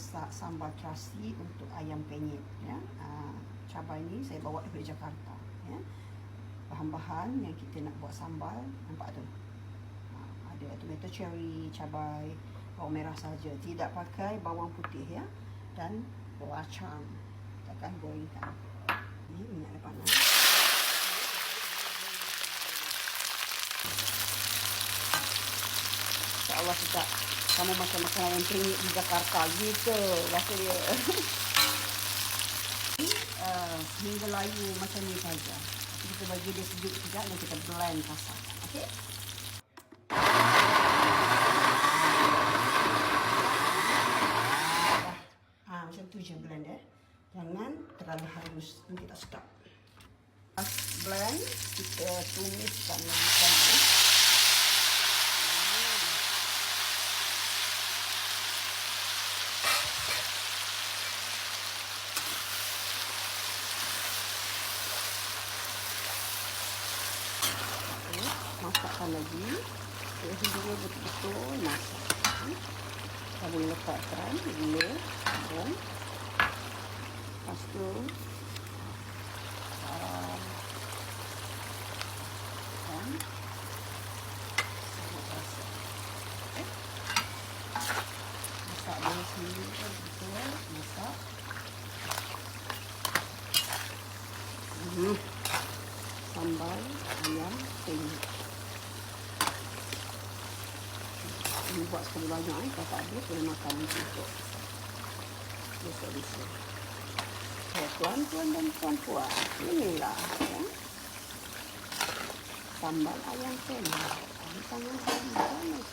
masak sambal terasi untuk ayam penyet ya. Cabai ni saya bawa dari Jakarta ya. Bahan-bahan yang kita nak buat sambal, nampak tu. Ada tomato cherry, cabai, bawang merah saja, tidak pakai bawang putih ya, dan belacan. Kita akan gorengkan. Ini minyak dah panas. InsyaAllah sedap. Kamu makan ayam penyet di Jakarta gitu rasa dia. Hingga layu macam ni saja. Kita bagi dia sejuk sekejap dan kita blend kasar. Okey. Macam tu je blend dia. Jangan terlalu halus, nanti tak sedap. Blend, kita tumiskan ikan ni. Masakkan lagi sehingga betul-betul masak. Kita boleh letakkan gula, garam, lepas tu dan sangat rasa. Masak dia sendiri betul, masak. Sambal ayam penyet. Ini buat sekali banyak kalau tak ada boleh makan untuk besok-besok. Tuan-tuan dan puan-puan, inilah ya, sambal ayam penyet. Tangan saya panas.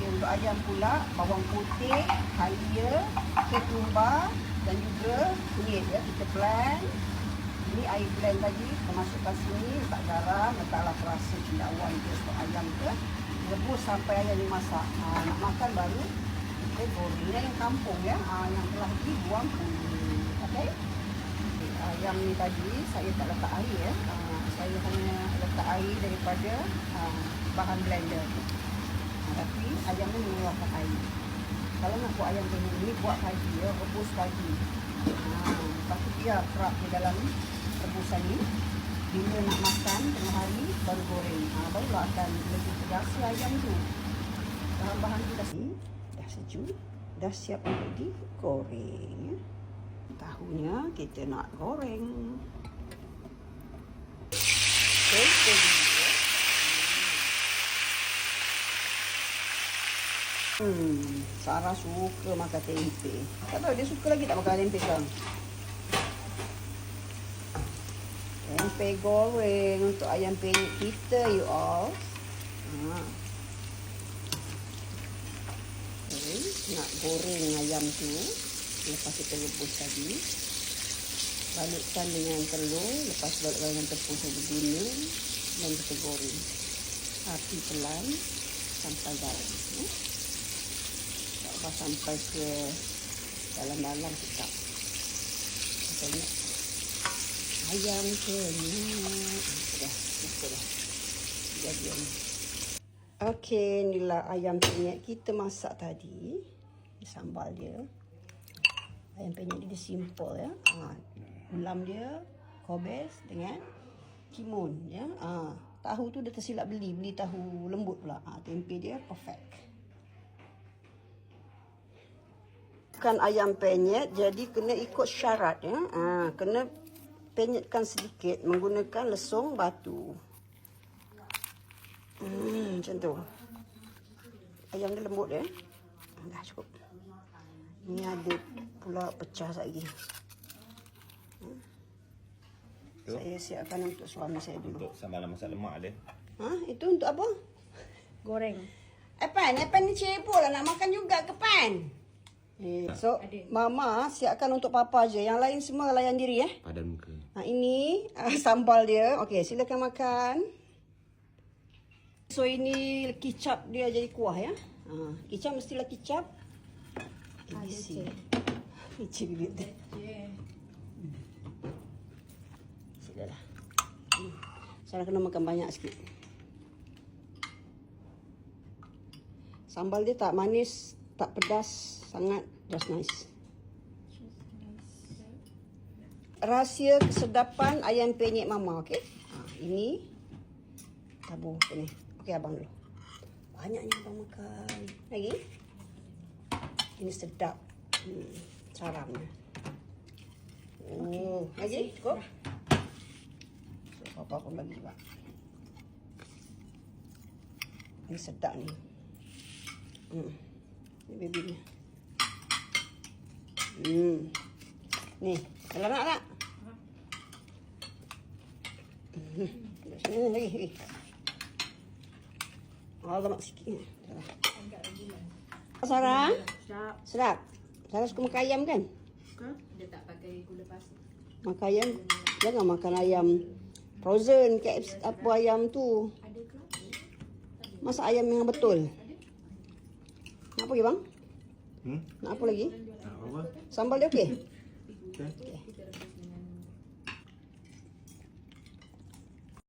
Untuk ayam pula, bawang putih, halia, ketumbar dan juga kunyit ya, kita blend. Ini air blend tadi, kita masukkan sini, letak garam, letaklah perasa cendawan dia untuk ayam ke. Rebus sampai ayam ni masak. Nak makan baru kita goreng. Ini ayam kampung ya, yang telah dibuang kulit. Okey. Ayam ni tadi saya tak letak air ya. Saya hanya letak air daripada bahan blender. Tapi ayam ni mengeluarkan air. Kalau nak buat ayam penyet ni, buat pagi ya, rebus pagi. Lepas tu biar kerak di dalam rebusan ni. Bila nak makan tengah hari baru goreng. Barulah akan lebih terasa ayam tu. Bahan-bahan tu dah sejuk, dah siap untuk digoreng. Tahunya kita nak goreng. Sarah suka makan tempe. Tak tahu dia suka lagi tak makan tempe sekarang. Tempe goreng untuk ayam penyet kita, you all. Okay, nak goreng ayam tu. Lepas kita rebus tadi, balutkan dengan telur. Lepas balutkan dengan tepung saja guna dan kita goreng. Api pelan sampai dalam. Sampai ke dalam-dalam kita. Macamnya ayam penyet. Dah. Jadi. Okey, inilah ayam penyet kita masak tadi. Sambal dia. Ayam penyet dia simple ya. Ulam dia kobes dengan timun ya. Tahu tu dah tersilap beli tahu lembut pula. Tempe dia perfect. Bukan ayam penyet, jadi kena ikut syarat ya. Kena penyetkan sedikit menggunakan lesung batu. Macam tu. Ayam dia lembut ya. Dah cukup. Ni ada pula pecah lagi. Saya siapkan untuk suami saya dulu. Untuk sambal masak lemak dia. Itu untuk apa? Goreng. Pan ni cebol lah, nak makan juga ke Pan? So, Mama siapkan untuk Papa je. Yang lain semua layan diri ya. Padan muka. Ini sambal dia. Okey, silakan makan. So, ini kicap dia jadi kuah ya. Kicap mestilah kicap ABC. Kicap bibit dia. Sudahlah. Saya kena makan banyak sikit. Sambal dia tak manis, tak pedas sangat, just nice. Rahsia kesedapan ayam penyet mama, okey? Ini tabur ni. Okey abang dulu. Banyaknya abang makan. Lagi? Ini sedap. Caramnya. Oh, lagi cukup? So, apa pun bagi juga. Ini sedap ni. Ni baby ni. Ni, kalau nak. Sini lagi. Alamak sikit. Sarah? Sedap. Sarah suka makan ayam kan? Dia tak pakai gula pasir. Makan ayam. Jangan makan ayam frozen, KFC, apa ayam tu. Ada ke? Masak ayam yang betul. Nak apa lagi bang? Hmm? Nak apa lagi? Tak apa. Sambal dia okey? Okay. Okey.